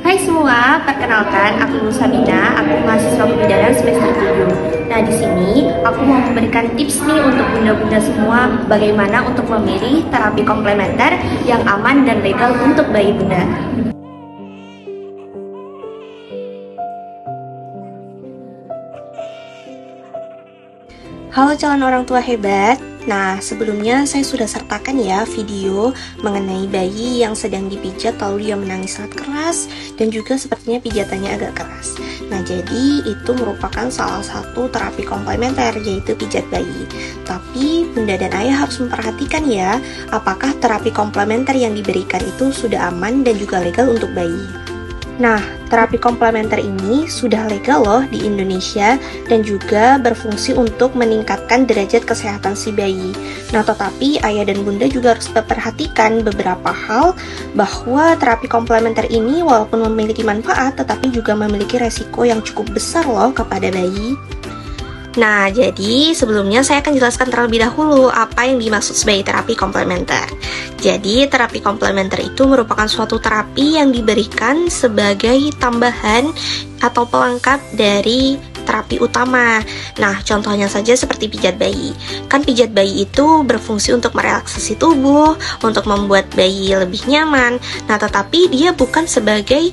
Hai semua, perkenalkan aku Sabina, aku mahasiswa kebidanan semester 7. Nah, di sini aku mau memberikan tips nih untuk bunda-bunda semua bagaimana untuk memilih terapi komplementer yang aman dan legal untuk bayi bunda. Halo calon orang tua hebat. Nah, sebelumnya saya sudah sertakan ya video mengenai bayi yang sedang dipijat lalu dia menangis sangat keras dan juga sepertinya pijatannya agak keras. Nah, jadi itu merupakan salah satu terapi komplementer yaitu pijat bayi. Tapi bunda dan ayah harus memperhatikan ya, apakah terapi komplementer yang diberikan itu sudah aman dan juga legal untuk bayi. Nah, terapi komplementer ini sudah legal loh di Indonesia dan juga berfungsi untuk meningkatkan derajat kesehatan si bayi. Nah, tetapi ayah dan bunda juga harus memperhatikan beberapa hal bahwa terapi komplementer ini walaupun memiliki manfaat tetapi juga memiliki resiko yang cukup besar loh kepada bayi. Nah, jadi sebelumnya saya akan jelaskan terlebih dahulu apa yang dimaksud sebagai terapi komplementer. Jadi, terapi komplementer itu merupakan suatu terapi yang diberikan sebagai tambahan atau pelengkap dari terapi utama. Nah, contohnya saja seperti pijat bayi. Kan pijat bayi itu berfungsi untuk merelaksasi tubuh, untuk membuat bayi lebih nyaman. Nah, tetapi dia bukan sebagai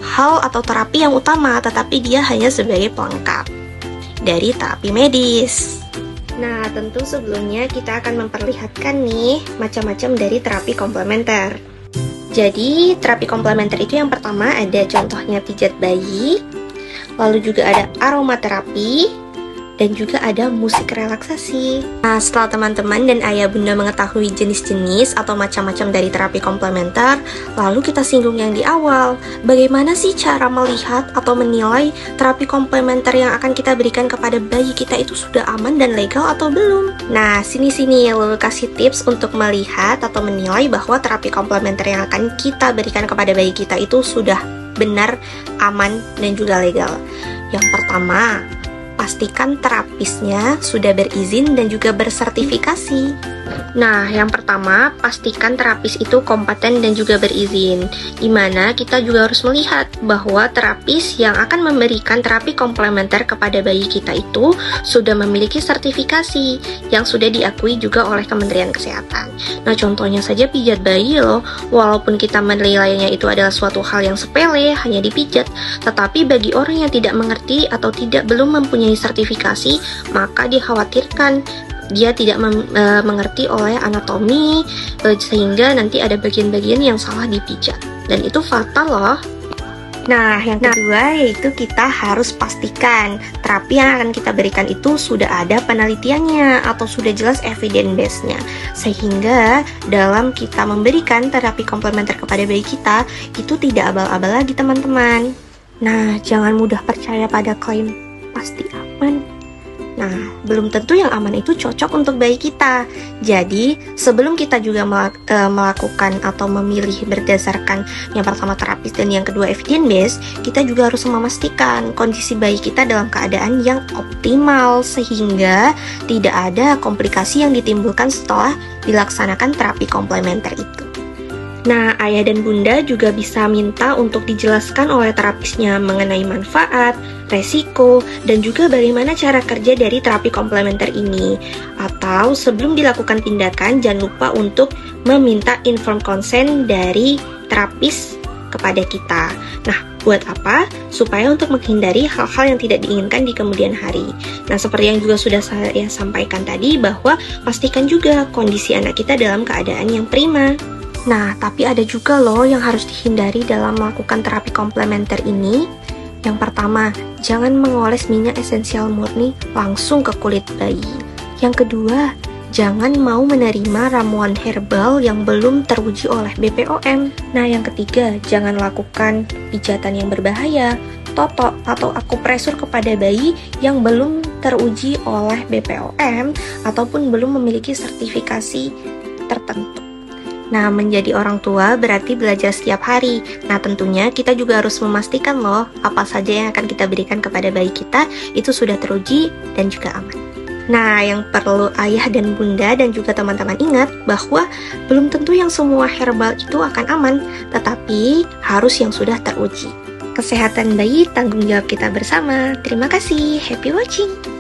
hal atau terapi yang utama, tetapi dia hanya sebagai pelengkap dari terapi medis. Nah, tentu sebelumnya kita akan memperlihatkan nih macam-macam dari terapi komplementer. Jadi, terapi komplementer itu yang pertama ada contohnya pijat bayi, lalu juga ada aromaterapi, dan juga ada musik relaksasi. Nah, setelah teman-teman dan ayah bunda mengetahui jenis-jenis atau macam-macam dari terapi komplementer, lalu kita singgung yang di awal. Bagaimana sih cara melihat atau menilai terapi komplementer yang akan kita berikan kepada bayi kita itu sudah aman dan legal atau belum? Nah, sini-sini Lulu kasih tips untuk melihat atau menilai bahwa terapi komplementer yang akan kita berikan kepada bayi kita itu sudah benar, aman, dan juga legal. Yang pertama, pastikan terapisnya sudah berizin dan juga bersertifikasi. Nah, yang pertama, pastikan terapis itu kompeten dan juga berizin. Dimana kita juga harus melihat bahwa terapis yang akan memberikan terapi komplementer kepada bayi kita itu sudah memiliki sertifikasi yang sudah diakui juga oleh Kementerian Kesehatan. Nah, contohnya saja pijat bayi loh. Walaupun kita menilainya itu adalah suatu hal yang sepele, hanya dipijat, tetapi bagi orang yang tidak mengerti atau belum mempunyai sertifikasi, maka dikhawatirkan dia tidak mengerti oleh anatomi sehingga nanti ada bagian-bagian yang salah dipijat dan itu fatal loh. Nah, yang kedua yaitu kita harus pastikan terapi yang akan kita berikan itu sudah ada penelitiannya atau sudah jelas evidence base-nya, sehingga dalam kita memberikan terapi komplementer kepada bayi kita itu tidak abal-abal lagi teman-teman. Nah, jangan mudah percaya pada klaim pasti aman. Nah, belum tentu yang aman itu cocok untuk bayi kita. Jadi, sebelum kita juga melakukan atau memilih berdasarkan yang pertama terapis dan yang kedua evidence based, kita juga harus memastikan kondisi bayi kita dalam keadaan yang optimal sehingga tidak ada komplikasi yang ditimbulkan setelah dilaksanakan terapi komplementer itu. Nah, ayah dan bunda juga bisa minta untuk dijelaskan oleh terapisnya mengenai manfaat, resiko, dan juga bagaimana cara kerja dari terapi komplementer ini. Atau sebelum dilakukan tindakan, jangan lupa untuk meminta informed consent dari terapis kepada kita. Nah, buat apa? Supaya untuk menghindari hal-hal yang tidak diinginkan di kemudian hari. Nah, seperti yang juga sudah saya sampaikan tadi, bahwa pastikan juga kondisi anak kita dalam keadaan yang prima. Nah, tapi ada juga loh yang harus dihindari dalam melakukan terapi komplementer ini. Yang pertama, jangan mengoles minyak esensial murni langsung ke kulit bayi. Yang kedua, jangan mau menerima ramuan herbal yang belum teruji oleh BPOM. Nah, yang ketiga, jangan lakukan pijatan yang berbahaya, totok atau akupresur kepada bayi yang belum teruji oleh BPOM ataupun belum memiliki sertifikasi tertentu. Nah, menjadi orang tua berarti belajar setiap hari. Nah, tentunya kita juga harus memastikan loh, apa saja yang akan kita berikan kepada bayi kita itu sudah teruji dan juga aman. Nah, yang perlu ayah dan bunda dan juga teman-teman ingat bahwa belum tentu yang semua herbal itu akan aman, tetapi harus yang sudah teruji. Kesehatan bayi tanggung jawab kita bersama. Terima kasih, happy watching!